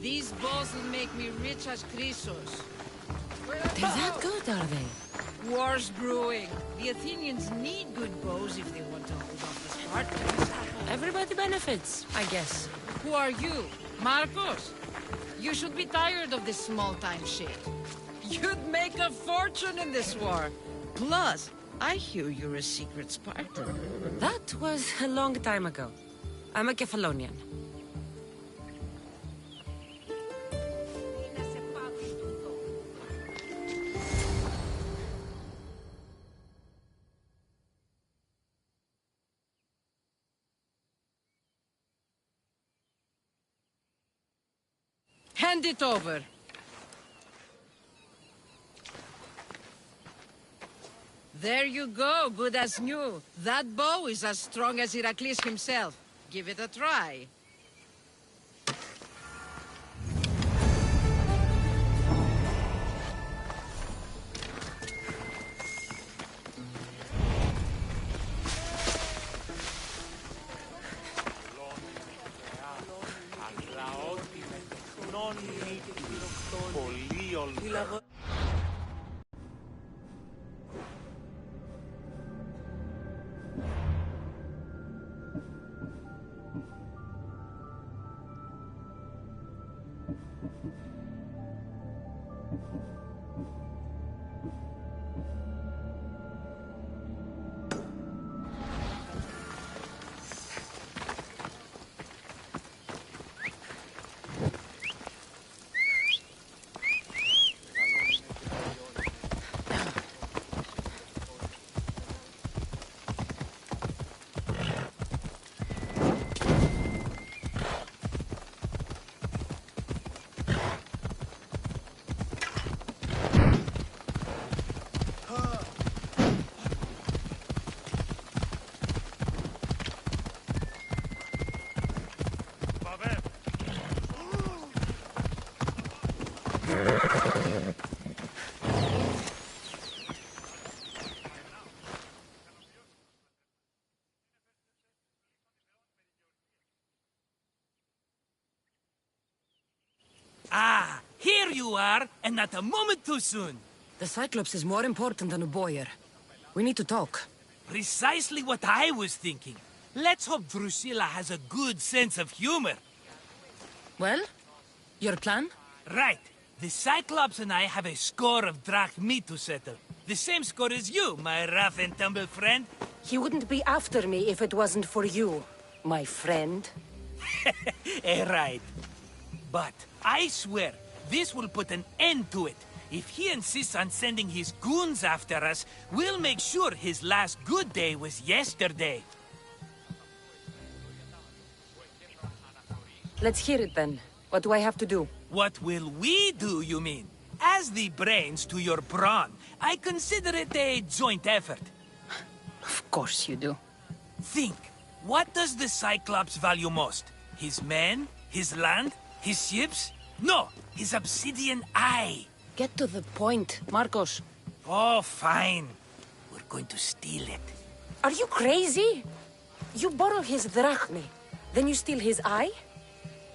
These bows will make me rich as Chrysos. They're that good, are they? War's brewing. The Athenians need good bows if they want to hold off the Spartans. Everybody benefits, I guess. Who are you? Marcos? You should be tired of this small-time shit. You'd make a fortune in this war. Plus, I hear you're a secret Spartan. That was a long time ago. I'm a Kephalonian. Hand it over. There you go, good as new. That bow is as strong as Heracles himself. Give it a try. Ah, here you are, and not a moment too soon. The Cyclops is more important than a boyar. We need to talk. Precisely what I was thinking. Let's hope Drusilla has a good sense of humor. Well, your plan? Right. The Cyclops and I have a score of drachmae to settle. The same score as you, my rough and tumble friend. He wouldn't be after me if it wasn't for you. My friend? Right. But I swear, this will put an end to it. If he insists on sending his goons after us, we'll make sure his last good day was yesterday. Let's hear it then. What do I have to do? What will we do, you mean? As the brains to your brawn, I consider it a joint effort. Of course you do. Think, what does the Cyclops value most? His men? His land? His ships? No, his obsidian eye. Get to the point, Marcos. Oh, fine. We're going to steal it. Are you crazy? You borrow his drachme, then you steal his eye?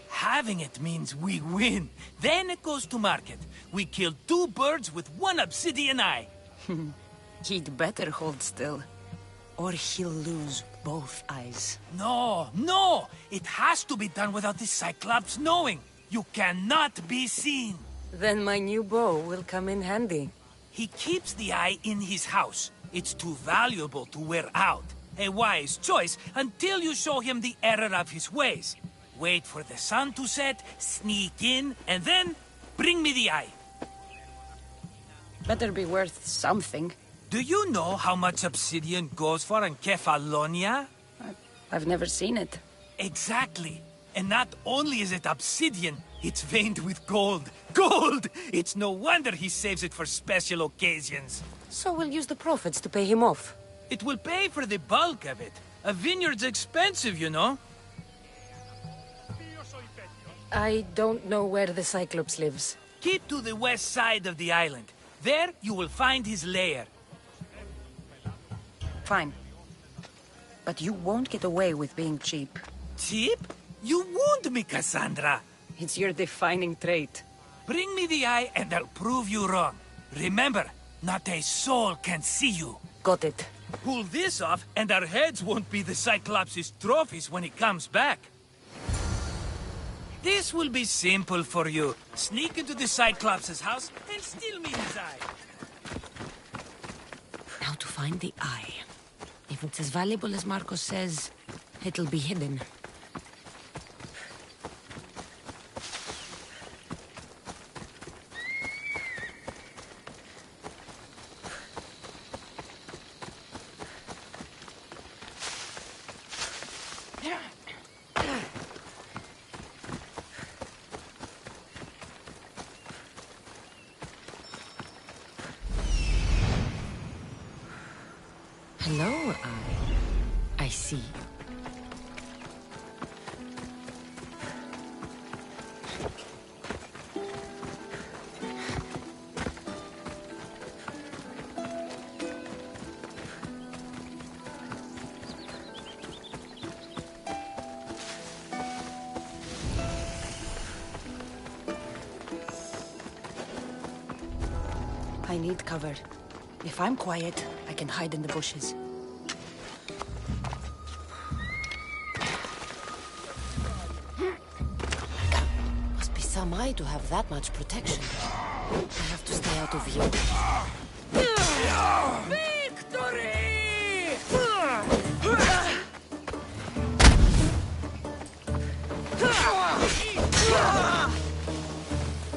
Having it means we win. Then it goes to market. We kill 2 birds with 1 obsidian eye. He'd better hold still, or he'll lose both eyes. No, no! It has to be done without the Cyclops knowing. You cannot be seen. Then my new bow will come in handy. He keeps the eye in his house. It's too valuable to wear out. A wise choice until you show him the error of his ways. Wait for the sun to set, sneak in, and then bring me the eye. Better be worth something. Do you know how much obsidian goes for in Kefalonia? I've never seen it. Exactly. And not only is it obsidian, it's veined with gold. Gold! It's no wonder he saves it for special occasions. So we'll use the profits to pay him off. It will pay for the bulk of it. A vineyard's expensive, you know. I don't know where the Cyclops lives. Keep to the west side of the island. There you will find his lair. Fine. But you won't get away with being cheap. Cheap? You wound me, Cassandra. It's your defining trait. Bring me the eye and I'll prove you wrong. Remember, not a soul can see you. Got it. Pull this off and our heads won't be the Cyclops' trophies when he comes back. This will be simple for you. Sneak into the Cyclops' house and steal me his eye. Now to find the eye. If it's as valuable as Marcos says, it'll be hidden. Hello, eye. I see you. I need cover. If I'm quiet, I can hide in the bushes. Must be some eye to have that much protection. I have to stay out of view. Victory!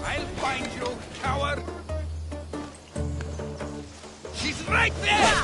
I'll find you, coward! She's right there!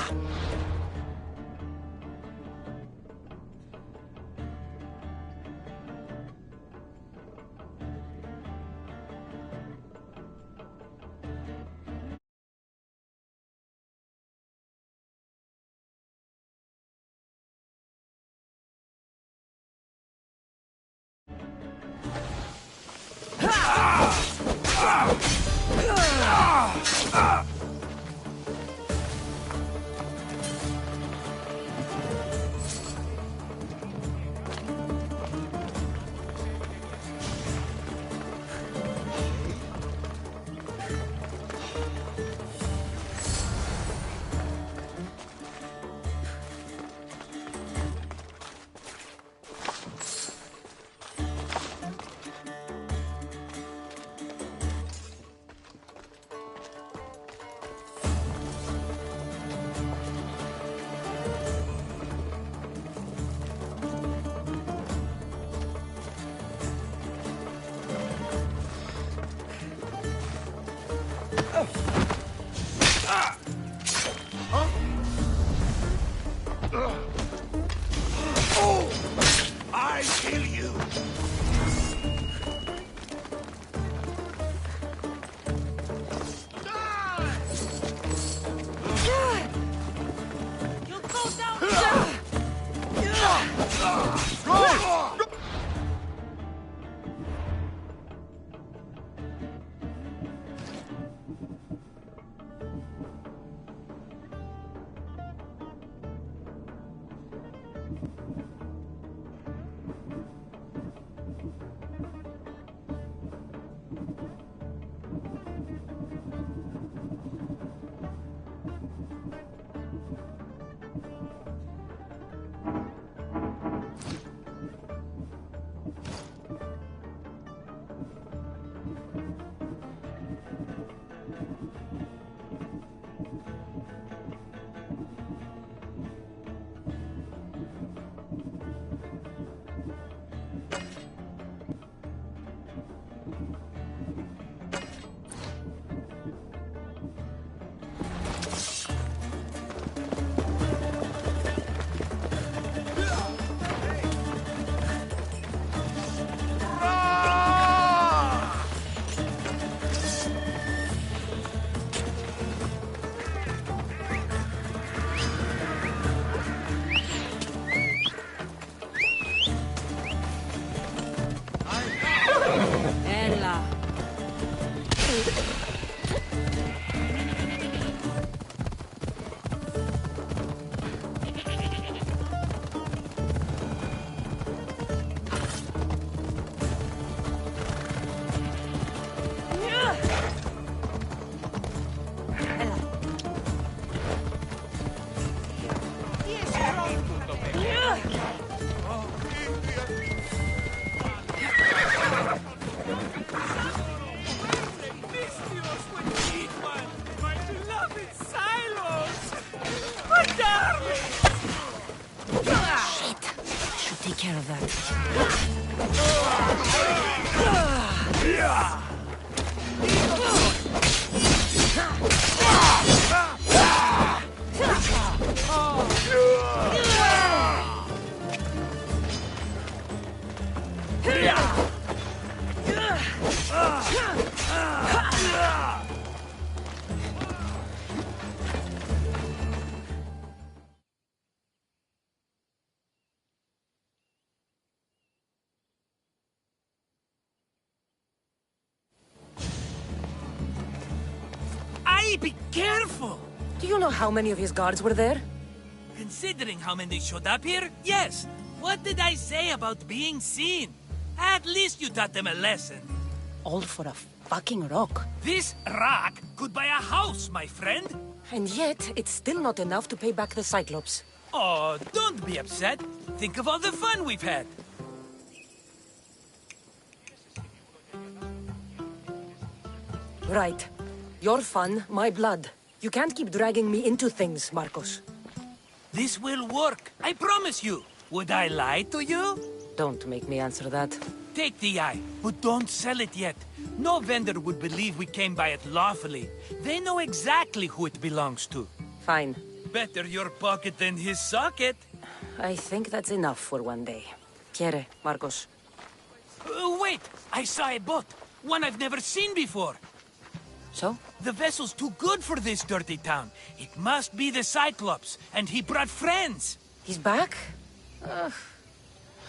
Aye, be careful! Do you know how many of his guards were there? Considering how many showed up here, yes. What did I say about being seen? At least you taught them a lesson. All for a fucking rock. This rock could buy a house, my friend. And yet, it's still not enough to pay back the Cyclops. Oh, don't be upset. Think of all the fun we've had. Right. Your fun, my blood. You can't keep dragging me into things, Marcos. This will work, I promise you. Would I lie to you? Don't make me answer that. Take the eye, but don't sell it yet. No vendor would believe we came by it lawfully. They know exactly who it belongs to. Fine. Better your pocket than his socket. I think that's enough for one day. Quiere, Marcos. Wait! I saw a boat. One I've never seen before. So? The vessel's too good for this dirty town. It must be the Cyclops, and he brought friends. He's back? Ugh.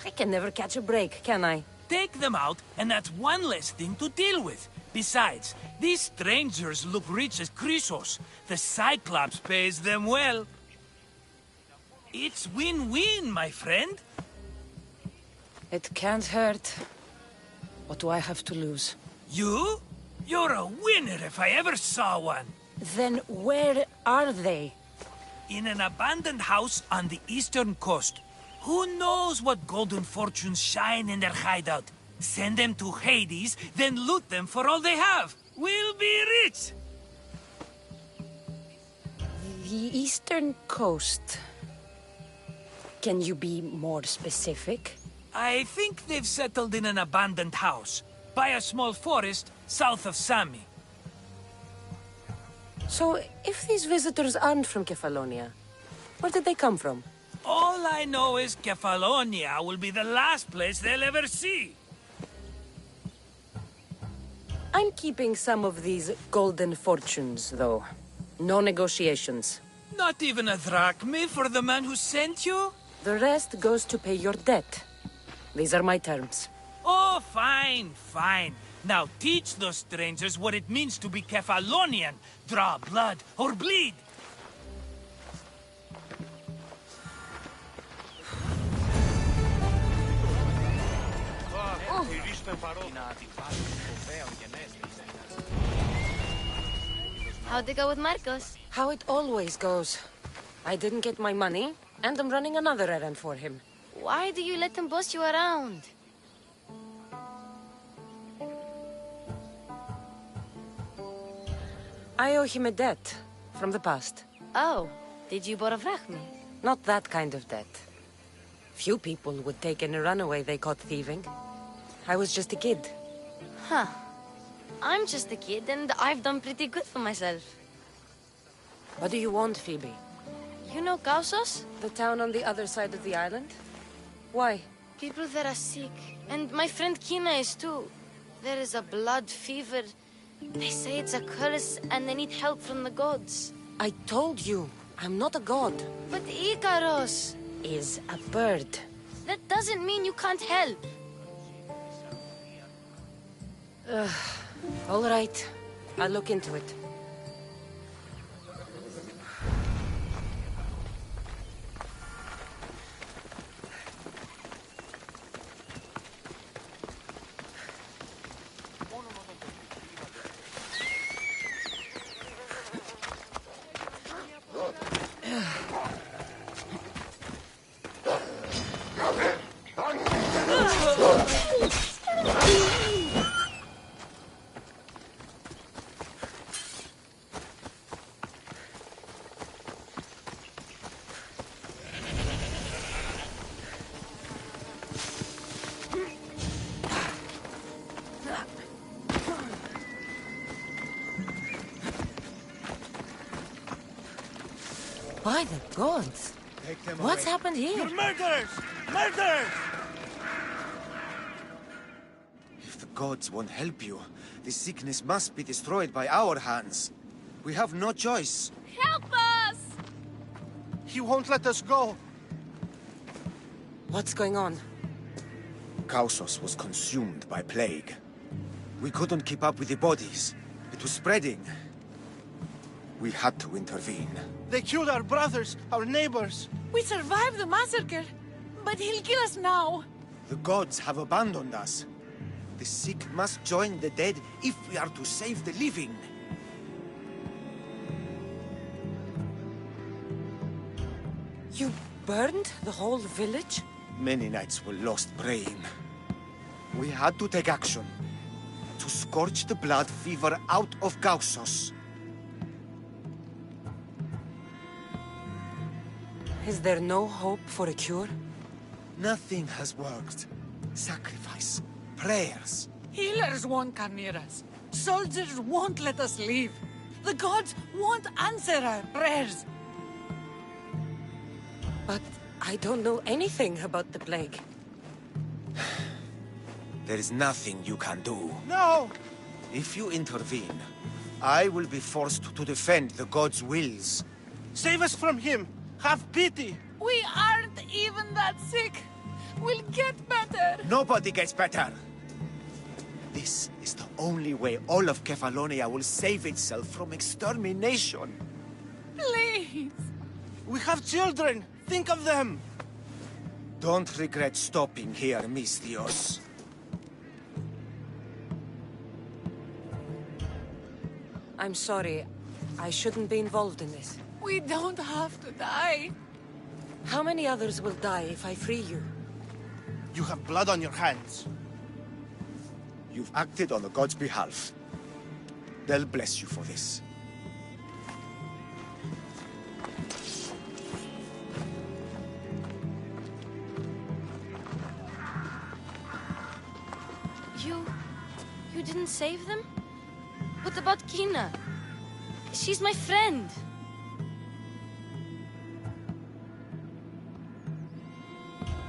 I can never catch a break, can I? Take them out, and that's one less thing to deal with. Besides, these strangers look rich as Chrysos. The Cyclops pays them well. It's win-win, my friend. It can't hurt. What do I have to lose? You? You're a winner if I ever saw one. Then where are they? In an abandoned house on the eastern coast. Who knows what golden fortunes shine in their hideout? Send them to Hades, then loot them for all they have. We'll be rich! The eastern coast. Can you be more specific? I think they've settled in an abandoned house, by a small forest south of Sami. So, if these visitors aren't from Kefalonia, where did they come from? All I know is Kefalonia will be the last place they'll ever see. I'm keeping some of these golden fortunes, though. No negotiations. Not even a drachme for the man who sent you? The rest goes to pay your debt. These are my terms. Oh, fine, fine. Now teach those strangers what it means to be Kefalonian. Draw blood or bleed. How'd it go with Marcos? How it always goes. I didn't get my money, and I'm running another errand for him. Why do you let him boss you around? I owe him a debt from the past. Oh, did you borrow me? Not that kind of debt. Few people would take in a runaway they caught thieving. I was just a kid. Huh. I'm just a kid and I've done pretty good for myself. What do you want, Phoebe? You know Kausos? The town on the other side of the island? Why? People there are sick. And my friend Kina is too. There is a blood fever. They say it's a curse and they need help from the gods. I told you, I'm not a god. But Ikaros Is a bird. that doesn't mean you can't help. All right, I'll look into it. By the gods! What's happened here? Murderers! Murderers! gods won't help you. The sickness must be destroyed by our hands. We have no choice. Help us! He won't let us go. What's going on? Kausos was consumed by plague. We couldn't keep up with the bodies. It was spreading. We had to intervene. They killed our brothers, our neighbors. We survived the massacre, but he'll kill us now. The gods have abandoned us. The sick must join the dead if we are to save the living. You burned the whole village? Many nights were lost praying. We had to take action. To scorch the blood fever out of Kausos. Is there no hope for a cure? Nothing has worked. Sacrifice. Prayers. Healers won't come near us. Soldiers won't let us leave. The gods won't answer our prayers. But I don't know anything about the plague. There is nothing you can do. No! If you intervene, I will be forced to defend the gods' wills. Save us from him! Have pity! We aren't even that sick. We'll get better. Nobody gets better! This is the only way all of Kefalonia will save itself from extermination. Please. We have children! Think of them! Don't regret stopping here, Mistios. I'm sorry. I shouldn't be involved in this. We don't have to die. How many others will die if I free you? You have blood on your hands. You've acted on the gods' behalf. They'll bless you for this. You didn't save them? What about Kina? She's my friend.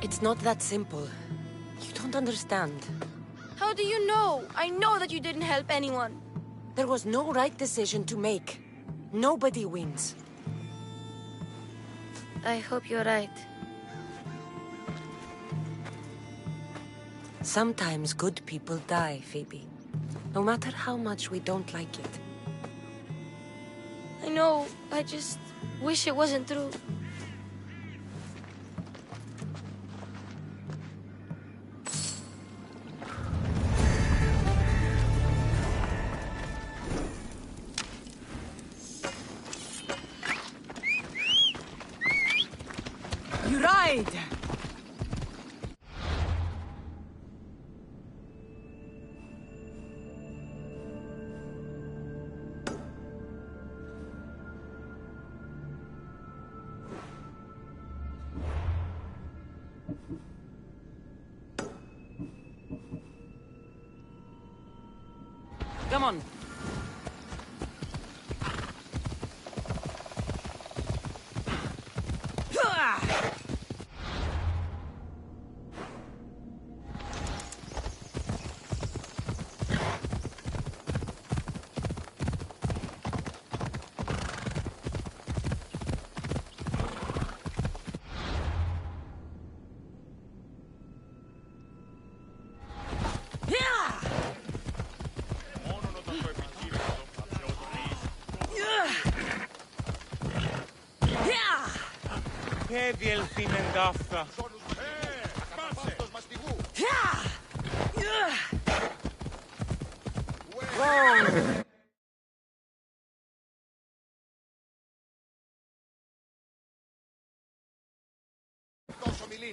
It's not that simple. You don't understand. How do you know? I know that you didn't help anyone. There was no right decision to make. Nobody wins. I hope you're right. Sometimes good people die, Phoebe. No matter how much we don't like it. I know. I just wish it wasn't true. You ride. Come on. Και διελθύνεν ταύτα.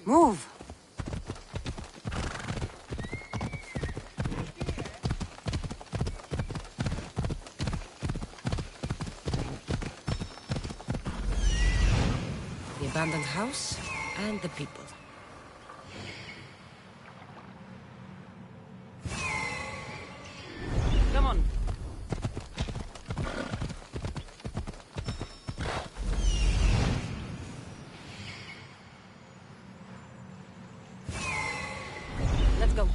Move! The abandoned house and the people. Come on. Let's go.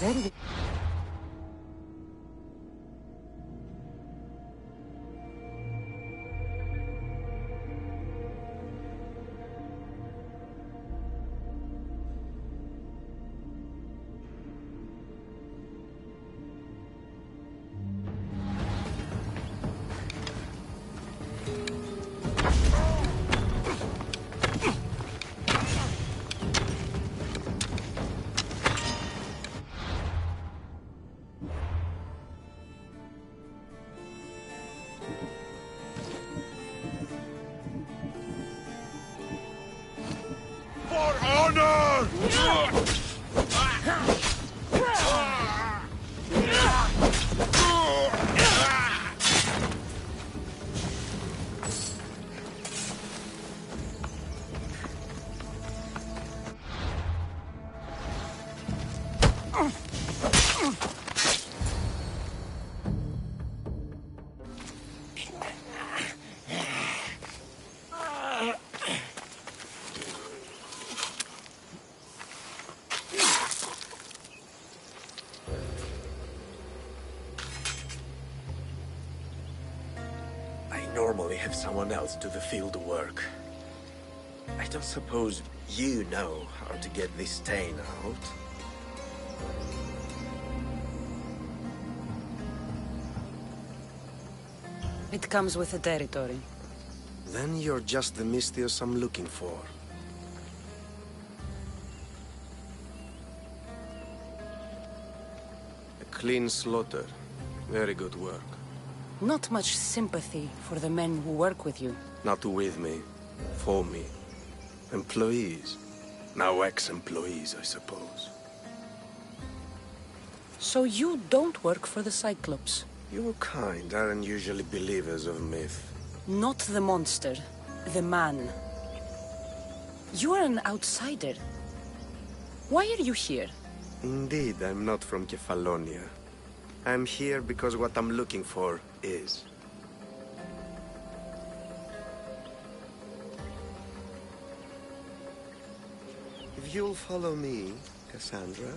Very... Normally have someone else do the field work. I don't suppose you know how to get this stain out. It comes with the territory. Then you're just the Misthios I'm looking for. A clean slaughter. Very good work. Not much sympathy for the men who work with you. Not with me. For me. Employees. Now ex-employees, I suppose. So you don't work for the Cyclops? Your kind aren't usually believers of myth. Not the monster. The man. You are an outsider. Why are you here? Indeed, I'm not from Kefalonia. I'm here because what I'm looking for is. If you'll follow me, Cassandra.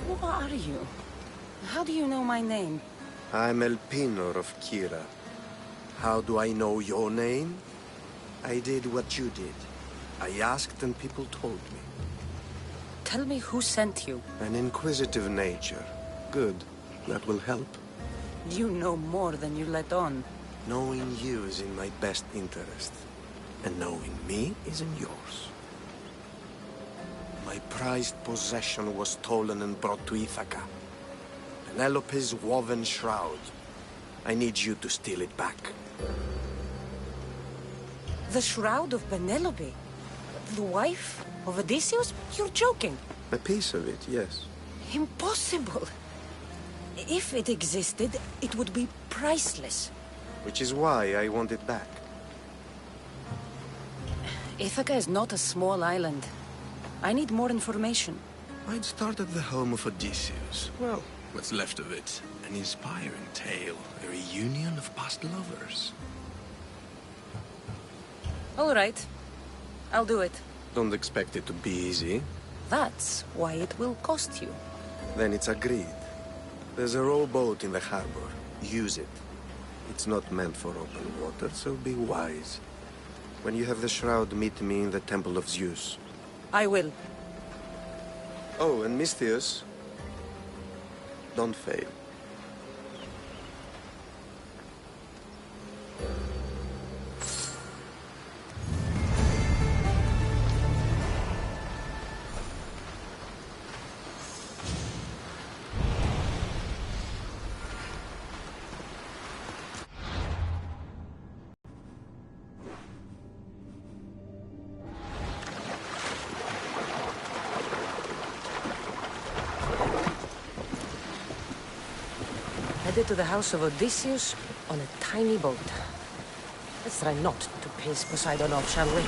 Who are you? How do you know my name? I'm Elpinor of Kira. How do I know your name? I did what you did. I asked and people told me. Tell me who sent you. An inquisitive nature. Good. That will help. You know more than you let on. Knowing you is in my best interest. And knowing me is in yours. My prized possession was stolen and brought to Ithaca. Penelope's woven shroud. I need you to steal it back. The shroud of Penelope? The wife of Odysseus? You're joking. A piece of it, yes. Impossible. If it existed, it would be priceless. Which is why I want it back. Ithaca is not a small island. I need more information. I'd start at the home of Odysseus. Well, what's left of it. An inspiring tale. A reunion of past lovers. All right. I'll do it. Don't expect it to be easy. That's why it will cost you. Then it's agreed. There's a rowboat in the harbor. Use it. It's not meant for open water, so be wise. When you have the shroud, meet me in the Temple of Zeus. I will. Oh, and Misthios, don't fail. Headed to the house of Odysseus on a tiny boat. Let's try not to piss Poseidon off, shall we?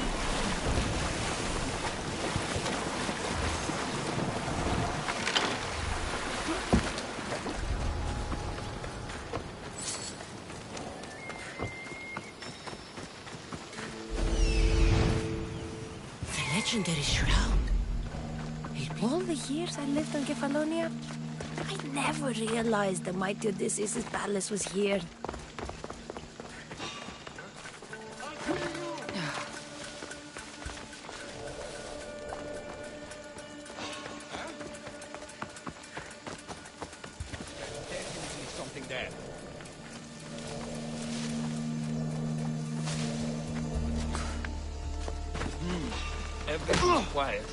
The legendary shroud. All the years I lived on Kefalonia, I never realized the mighty Odysseus' palace was here. Everything's quiet.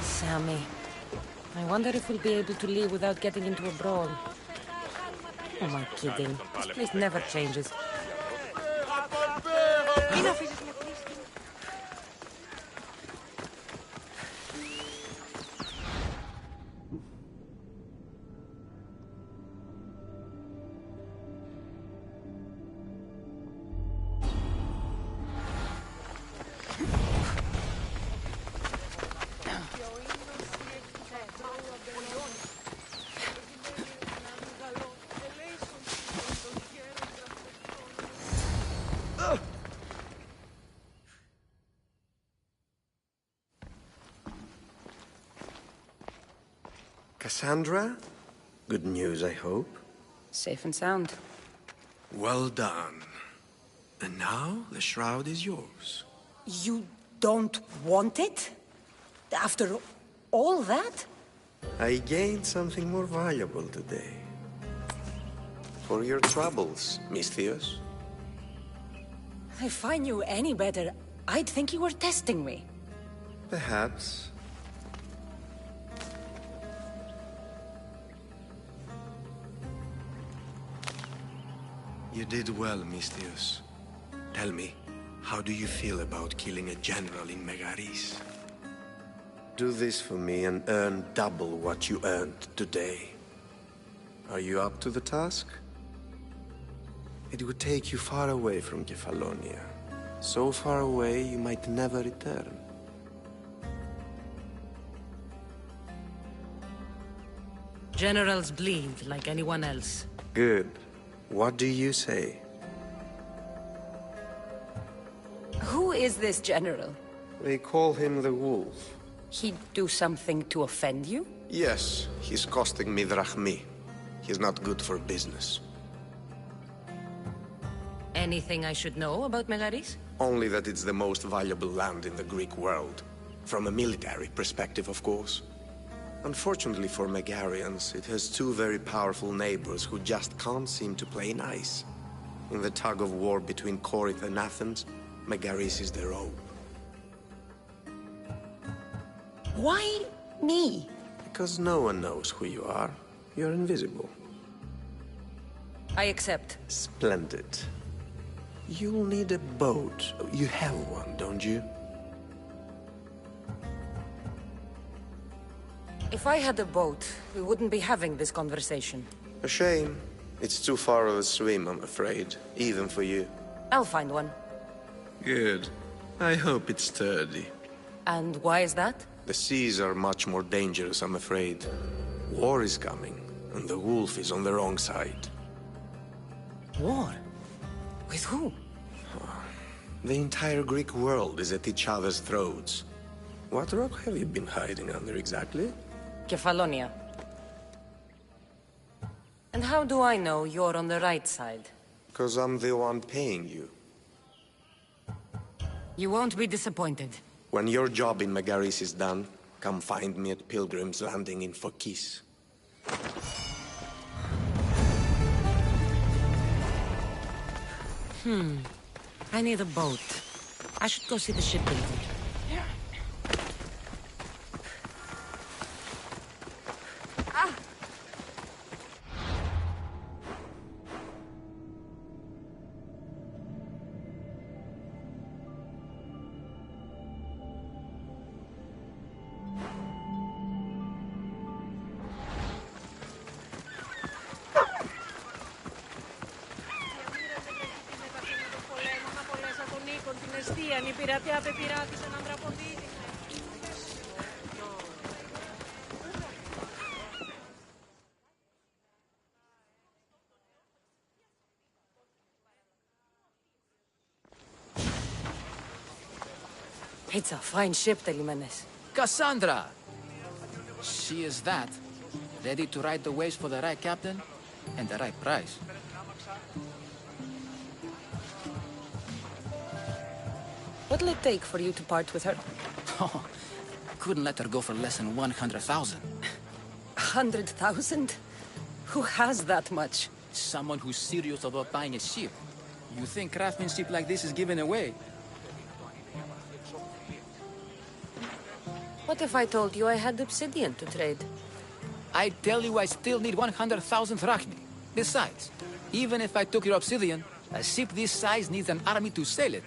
Sammy. I wonder if we'll be able to leave without getting into a brawl. Oh, am I kidding? This place never changes. Cassandra? Good news, I hope. Safe and sound. Well done. And now the shroud is yours. You don't want it? After all that? I gained something more valuable today. For your troubles, Misthios. If I knew any better, I'd think you were testing me. Perhaps. You did well, Misthios. Tell me, how do you feel about killing a general in Megaris? Do this for me and earn double what you earned today. Are you up to the task? It would take you far away from Kefalonia. So far away you might never return. Generals bleed like anyone else. Good. What do you say? Who is this general? They call him the Wolf. He'd do something to offend you? Yes, he's costing me drachmi. He's not good for business. Anything I should know about Megaris? Only that it's the most valuable land in the Greek world. From a military perspective, of course. Unfortunately for Megarians, it has two very powerful neighbors who just can't seem to play nice. In the tug-of-war between Corinth and Athens, Megaris is their own. Why me? Because no one knows who you are. You're invisible. I accept. Splendid. You'll need a boat. You have one, don't you? If I had a boat, we wouldn't be having this conversation. A shame. It's too far of a swim, I'm afraid. Even for you. I'll find one. Good. I hope it's sturdy. And why is that? The seas are much more dangerous, I'm afraid. War is coming, and the wolf is on the wrong side. War? With who? The entire Greek world is at each other's throats. What rock have you been hiding under exactly? Kefalonia. And how do I know you're on the right side? Because I'm the one paying you. You won't be disappointed. When your job in Megaris is done, come find me at Pilgrim's Landing in Phokis. I need a boat. I should go see the shipbuilder. It's a fine ship, Telimenes. Cassandra! She is that. Ready to ride the waves for the right captain and the right price. What'll it take for you to part with her? Oh, couldn't let her go for less than 100,000. 100,000? Who has that much? Someone who's serious about buying a ship. You think craftsmanship like this is given away? What if I told you I had obsidian to trade? I tell you I still need 100,000 drachmi. Besides, even if I took your obsidian, a ship this size needs an army to sail it.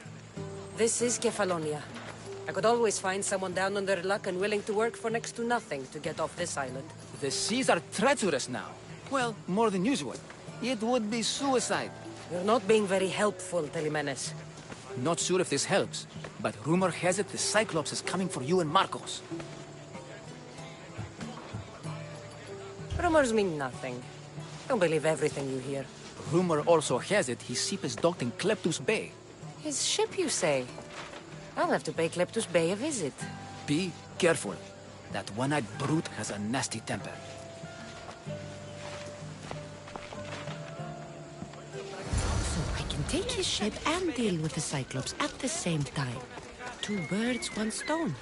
This is Kefalonia. I could always find someone down on their luck and willing to work for next to nothing to get off this island. The seas are treacherous now. Well, more than usual. It would be suicide. You're not being very helpful, Telimenes. Not sure if this helps, but rumor has it the Cyclops is coming for you and Marcos. Rumors mean nothing. Don't believe everything you hear. Rumor also has it his ship is docked in Kleptus Bay. His ship, you say? I'll have to pay Kleptus Bay a visit. Be careful. That one-eyed brute has a nasty temper. So I can take his ship and deal with the Cyclops at the same time. Two birds, one stone.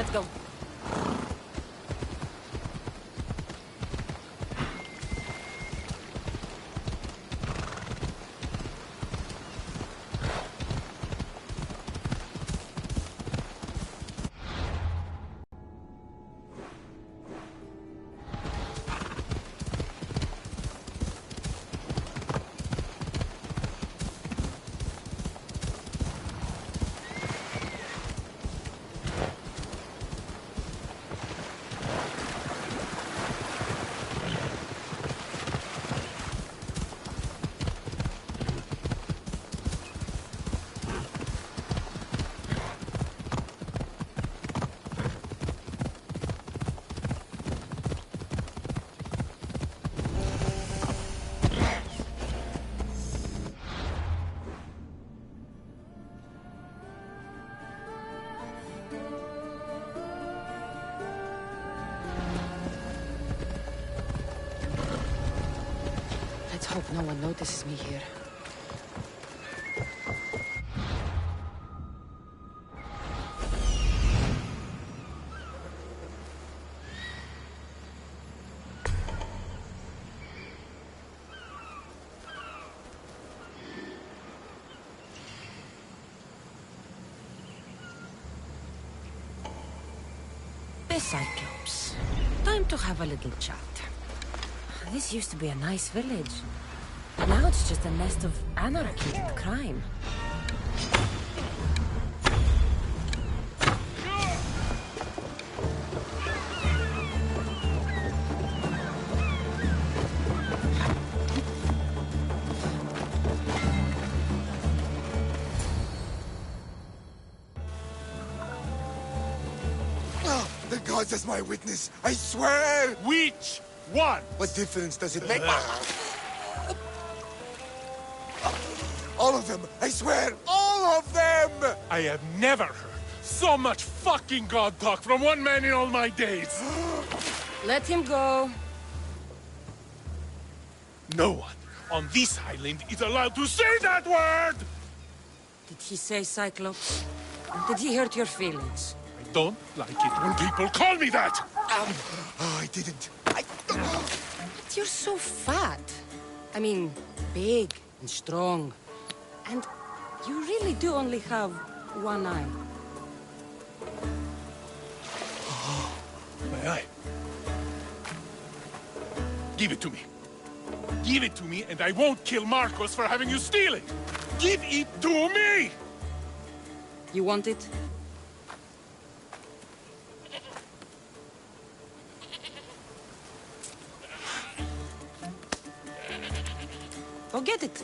Let's go. hope no one notices me here. The Cyclops. Time to have a little chat. This used to be a nice village. Now it's just a nest of anarchy and crime. The gods as my witness, I swear! Which one? What difference does it make? All of them! I swear! All of them! I have never heard so much fucking god talk from one man in all my days. Let him go. No one on this island is allowed to say that word! Did he say Cyclops? Did he hurt your feelings? I don't like it when people call me that! I didn't. But you're so fat. I mean, big and strong. And you really do only have one eye. My eye. Give it to me. Give it to me and I won't kill Marcos for having you steal it! Give it to me! You want it? Go get it.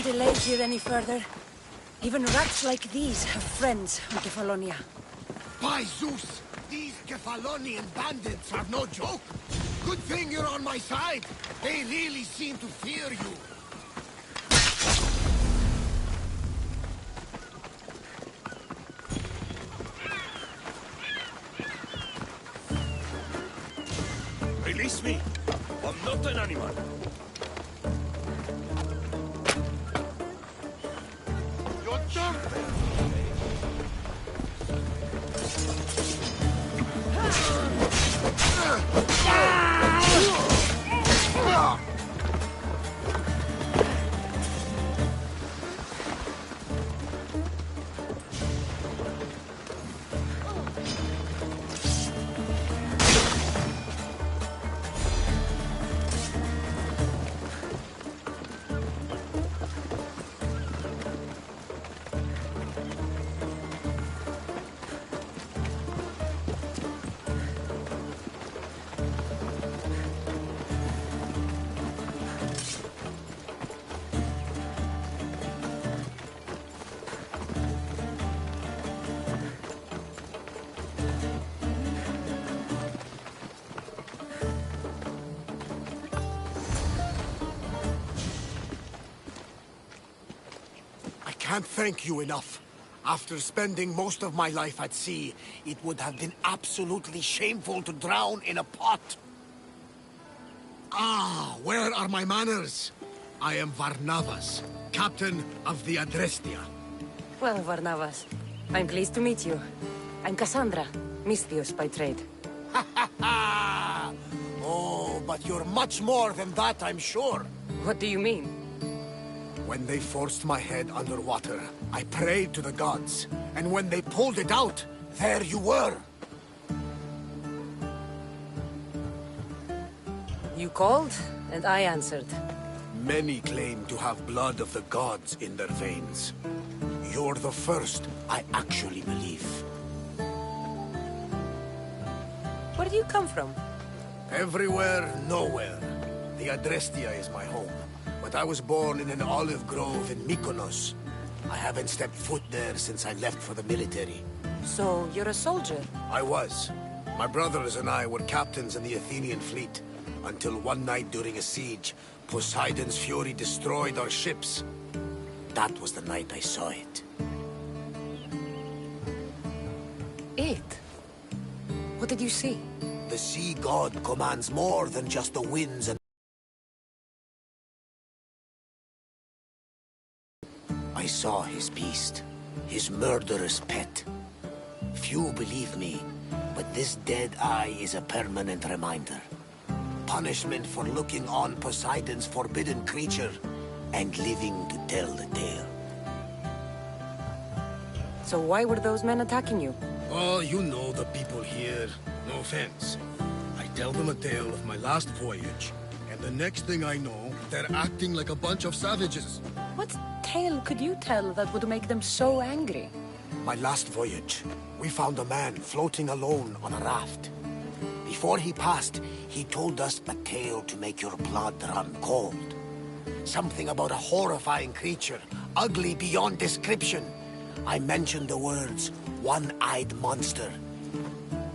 Delay here any further. Even rats like these have friends in Kefalonia. By Zeus, these Kefalonian bandits are no joke. Good thing you're on my side. They really seem to fear you. Release me! I'm not an animal! Can't thank you enough. After spending most of my life at sea, it would have been absolutely shameful to drown in a pot. Ah, where are my manners? I am Varnavas, captain of the Adrestia. Well, Varnavas, I'm pleased to meet you. I'm Cassandra, Misthios by trade. Oh, but you're much more than that, I'm sure. What do you mean? When they forced my head underwater, I prayed to the gods. And when they pulled it out, there you were. You called, and I answered. Many claim to have blood of the gods in their veins. You're the first I actually believe. Where do you come from? Everywhere, nowhere. The Adrestia is my home, but I was born in an olive grove in Mykonos. I haven't stepped foot there since I left for the military. So, you're a soldier? I was. My brothers and I were captains in the Athenian fleet, until one night during a siege, Poseidon's fury destroyed our ships. That was the night I saw it. It? What did you see? The sea god commands more than just the winds and... I saw his beast, his murderous pet. Few believe me, but this dead eye is a permanent reminder. Punishment for looking on Poseidon's forbidden creature and living to tell the tale. So why were those men attacking you? Oh, you know the people here. No offense. I tell them a tale of my last voyage, and the next thing I know, they're acting like a bunch of savages. What tale could you tell that would make them so angry? My last voyage, we found a man floating alone on a raft. Before he passed, he told us a tale to make your blood run cold. Something about a horrifying creature, ugly beyond description. I mentioned the words, one-eyed monster.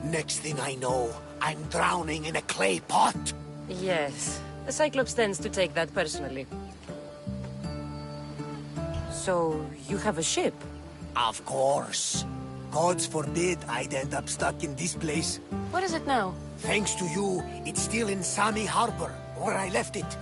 Next thing I know, I'm drowning in a clay pot. Yes, the Cyclops tends to take that personally. So, you have a ship? Of course. Gods forbid I'd end up stuck in this place. What is it now? Thanks to you, it's still in Sami Harbor, where I left it.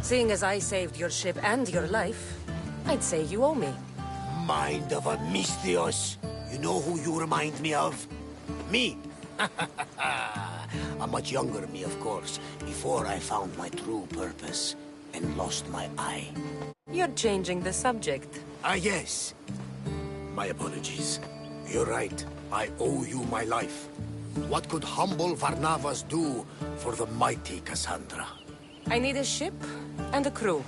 Seeing as I saved your ship and your life, I'd say you owe me. Mind of a Misthios. You know who you remind me of? Me. A much younger me, of course, before I found my true purpose and lost my eye. You're changing the subject. Ah, yes. My apologies. You're right. I owe you my life. What could humble Varnavas do for the mighty Cassandra? I need a ship and a crew.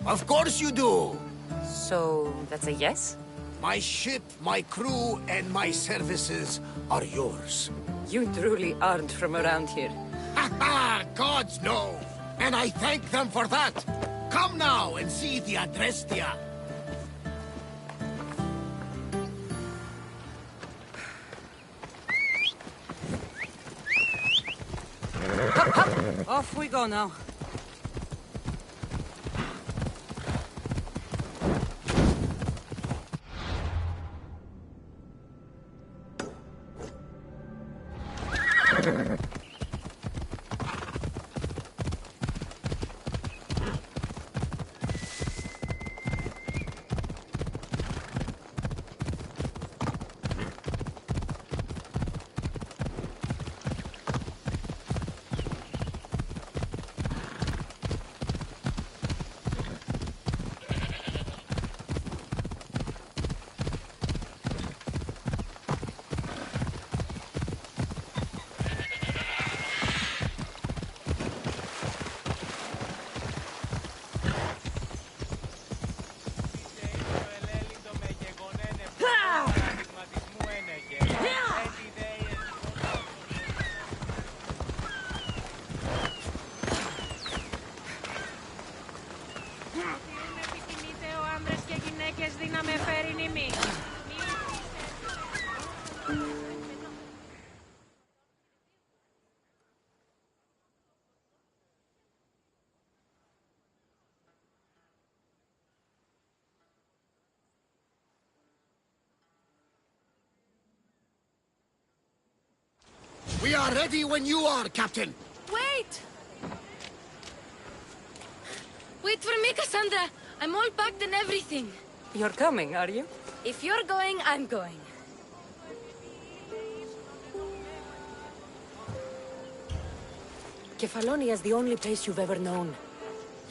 Of course you do! So, that's a yes? My ship, my crew, and my services are yours. You truly aren't from around here. Ha ha! Gods know! And I thank them for that! Come now and see the Adrestia! Hop, hop. Off we go now. We are ready when you are, Captain! Wait! Wait for me, Cassandra! I'm all packed and everything. You're coming, are you? If you're going, I'm going. Kefalonia's the only place you've ever known.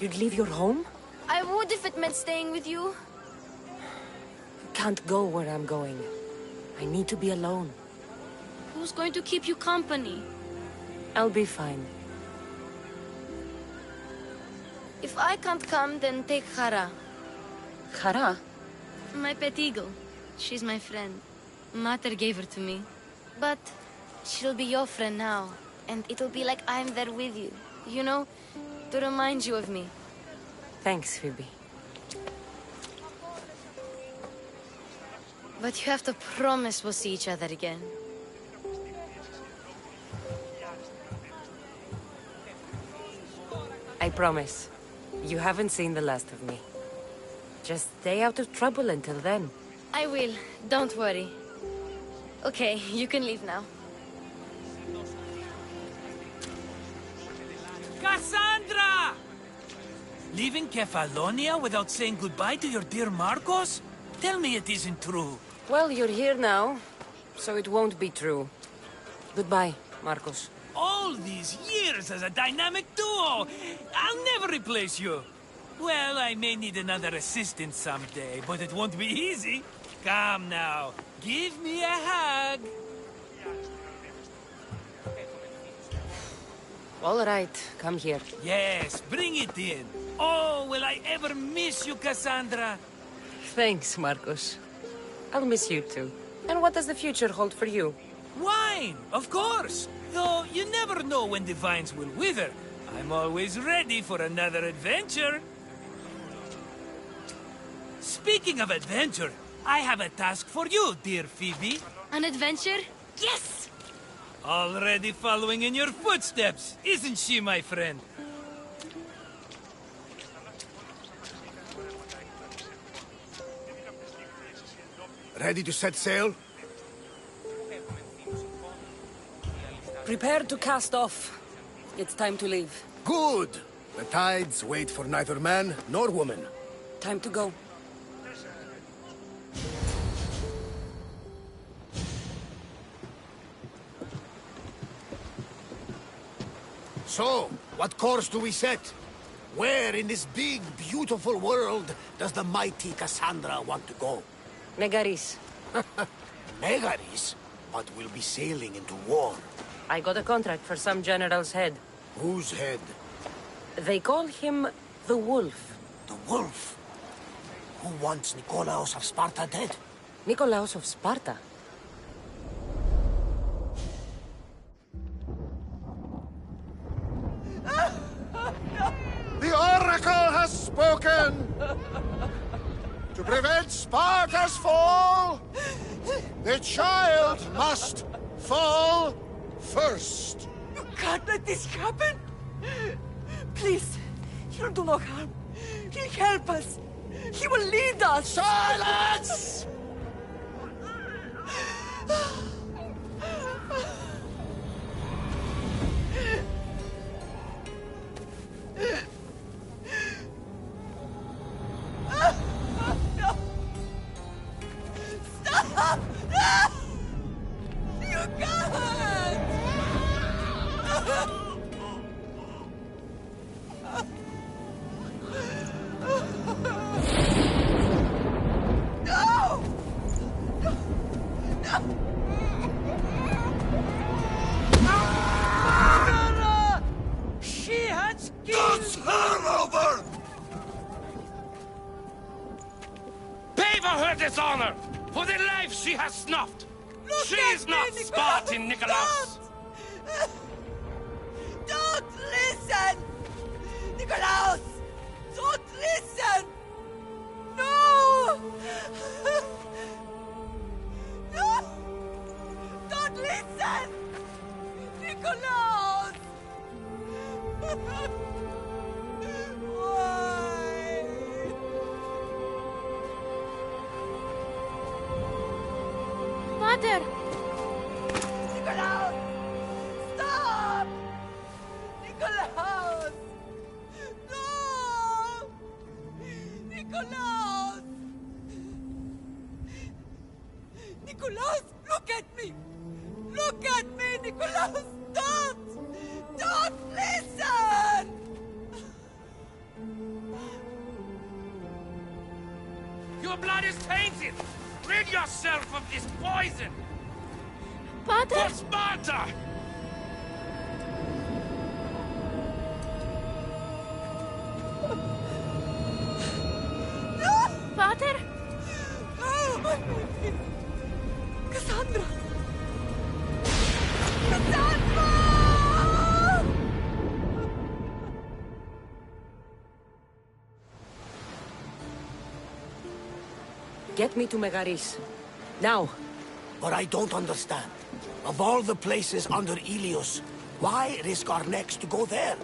You'd leave your home? I would if it meant staying with you. You can't go where I'm going. I need to be alone. Who's going to keep you company? I'll be fine. If I can't come, then take Hara. Hara? My pet eagle. She's my friend. Mater gave her to me. But she'll be your friend now. And it'll be like I'm there with you. You know, to remind you of me. Thanks, Phoebe. But you have to promise we'll see each other again. I promise. You haven't seen the last of me. Just stay out of trouble until then. I will. Don't worry. Okay, you can leave now. Cassandra! Leaving Kefalonia without saying goodbye to your dear Marcos? Tell me it isn't true. Well, you're here now, so it won't be true. Goodbye, Marcos. All these years as a dynamic duo! I'll never replace you! Well, I may need another assistant someday, but it won't be easy. Come now, give me a hug! All right, come here. Yes, bring it in. Oh, will I ever miss you, Cassandra? Thanks, Marcos. I'll miss you too. And what does the future hold for you? Wine, of course. Though you never know when the vines will wither. I'm always ready for another adventure. Speaking of adventure, I have a task for you, dear Phoebe. An adventure? Yes! Already following in your footsteps, isn't she, my friend? Ready to set sail? Prepare to cast off. It's time to leave. Good! The tides wait for neither man nor woman. Time to go. So, what course do we set? Where in this big, beautiful world does the mighty Cassandra want to go? Megaris. Megaris? But we'll be sailing into war. I got a contract for some general's head. Whose head? They call him the Wolf. The Wolf? Who wants Nikolaos of Sparta dead? Nikolaos of Sparta? The Oracle has spoken! To prevent Sparta's fall, the child must fall first. You can't let this happen! Please, he'll do no harm. He'll help us. He will lead us. Silence! Stop! No! You can't! No! No! Murderer! She has killed... It's her over! Pay for her dishonor! For the life she has snuffed! She is not Spartan, Nikolaos! Don't listen! Nikolaos! Don't listen! No! No! Don't listen! Nikolaos! Why? Mater! Nikolaos! Stop! Nikolaos! No! Nikolaos! Nicholas, look at me! Look at me, Nicholas! Don't! Don't listen! Your blood is tainted! Rid yourself of this poison! Pater! For Sparta! Pater? Oh, my baby! Cassandra! Cassandra! Get me to Megaris. Now. But I don't understand. Of all the places under Ilios, why risk our necks to go there?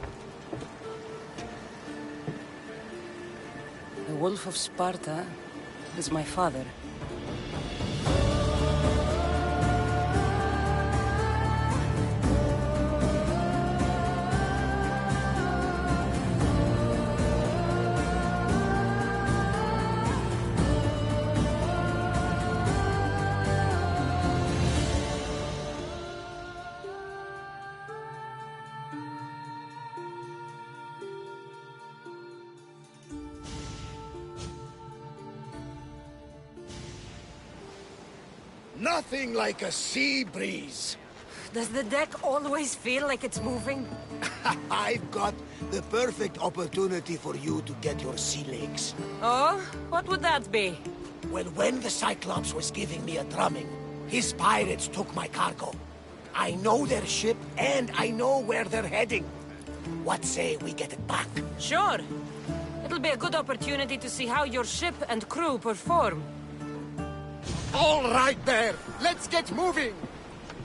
The Wolf of Sparta is my father. Nothing like a sea breeze. Does the deck always feel like it's moving? I've got the perfect opportunity for you to get your sea legs. Oh? What would that be? Well, when the Cyclops was giving me a drumming, his pirates took my cargo. I know their ship, and I know where they're heading. What say we get it back? Sure. It'll be a good opportunity to see how your ship and crew perform. All right there! Let's get moving!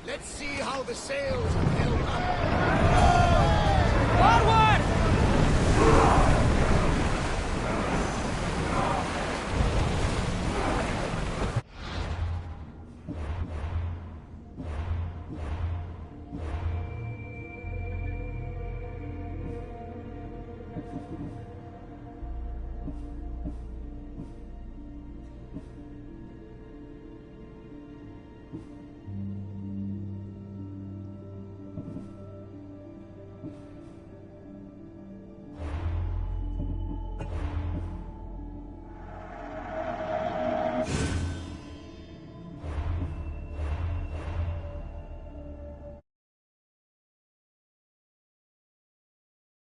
Let's see how the sails have held up. Forward!